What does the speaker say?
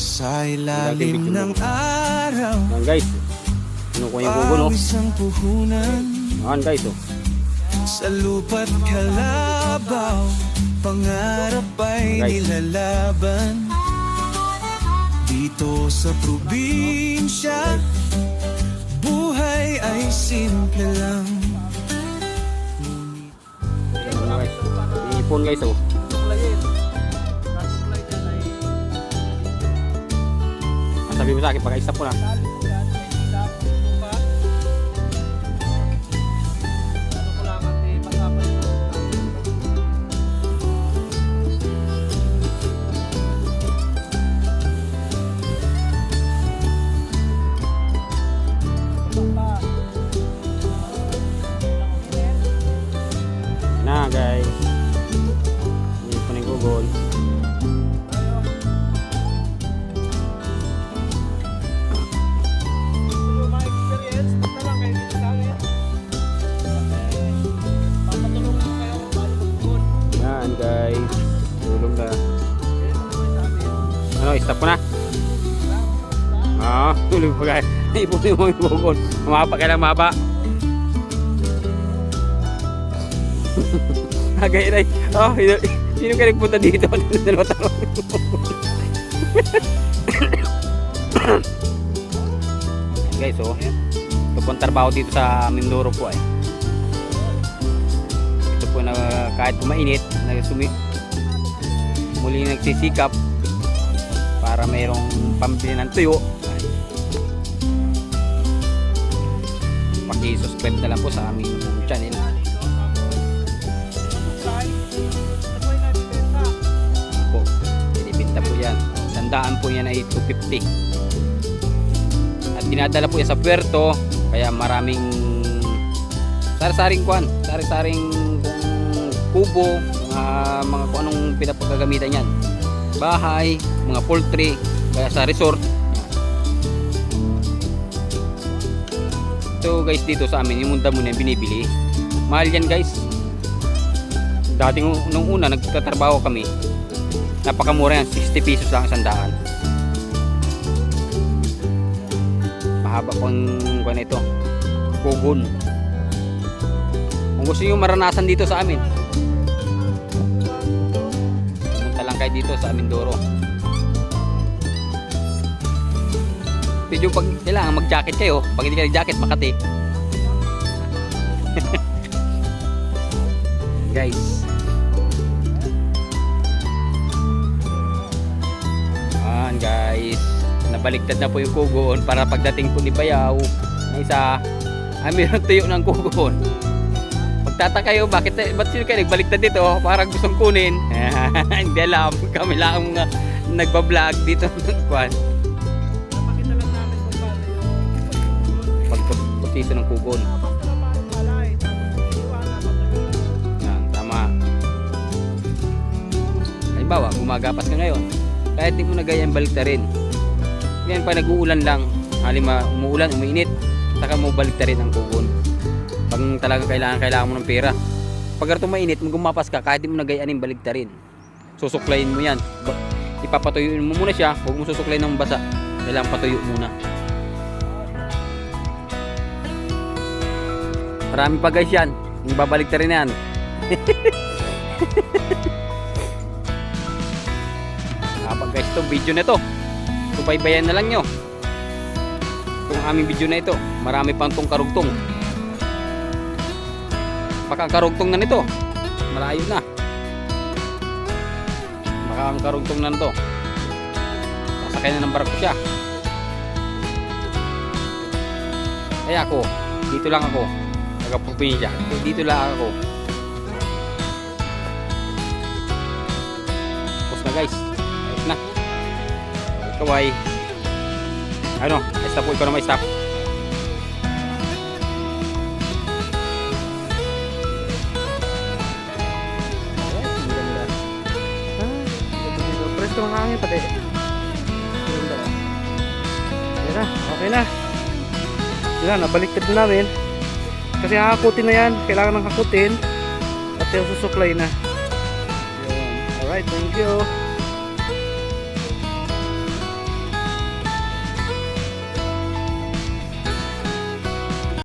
Sa ilalim ng araw, Ayan guys, kinukuha yung kugon oh. isang puhunan. Ayan guys oh. Sa lupa't kalabaw, pangarap ay Guys. nilalaban. Dito sa probinsya, buhay ay simple lang. Ayan guys, ipon guys oh. Sabi mo sa akin, pag-stop po na. Na guys, hindi po na yung Google. Yan guys, tulong na. Ano, stop ko na? Tulong pa guys. Ipunin mo yung Google. Mahaba ka lang, mahaba. Agay ray. Oh, sino ka nagpunta dito? Dalawa tanong. Guys, oh. Ito po ang trabaho dito sa Mindoro po ay. Ito po na kahit mainit, muli nagsisikap para mayroong pambili ng tuyo. Paki-subscribe na lang po sa aming channel. Po, binibinta po yan. Tandaan po yan ay 250. At dinadala po yan sa puerto, kaya maraming sari-saring kuan, sari-saring kubo, mga kung anong pinapagagamitan yan. Bahay, mga poultry, kaya sa resort. So guys, dito sa amin, yung munda muna yung binibili. Mahal yan guys. Dati nung una nagtatrabaho kami, napakamura yan, 60 pesos lang isang daan. Mahaba pang kuan ito, kugon. Kung gusto nyo maranasan dito sa amin, pumunta lang kayo dito sa Mindoro. Pero pag kailangan mag-jacket kayo, pag hindi kayo jacket, Makati. Guys, guys, nabaliktad na po yung kugon para pagdating po ni Bayaw na isa ay mayroon tuyo ng kugon. Pagtataka kayo, ba't sino kayo nagbaliktad dito? Parang gustong kunin. Hindi alam, kami lang mga nagbablog dito. Napakita lang namin kung paano yung pagpusito ng kugon. Yan, tama. Halimbawa, gumagapas ka ngayon, kahit di mo na gayang baliktarin. Ngayon pa nag-uulan lang, halima umuulan, umiinit, saka mo baliktarin ang kugon. Pag talaga kailangan mo ng pera. Pag ito mainit, gumapas ka, kahit di mo na gayanin baliktarin. Susuklayin mo yan. Ipapatuyuin mo muna siya, huwag mo susuklayin ng basa. Kailangan patuyo muna. Marami pa guys yan, yung babaliktarin na yan. Kapag guys, itong video na ito, subaybayan na lang nyo itong aming video na ito. Marami pang itong karugtong. Baka ang karugtong na nito malayo na. Baka ang karugtong na nito sasakay na ng barko siya. Kaya ako, dito lang ako, taga-probinsya, dito lang ako. Tapos na guys, ayos na. Kaway. Ano, stop po, ikaw na may stop. Presto ng hangin pati. Yan na, okay na. Yan na, nabaliktad na namin. Kasi hakutin na yan, kailangan ng hakutin. At yung susuklay na. Alright, thank you.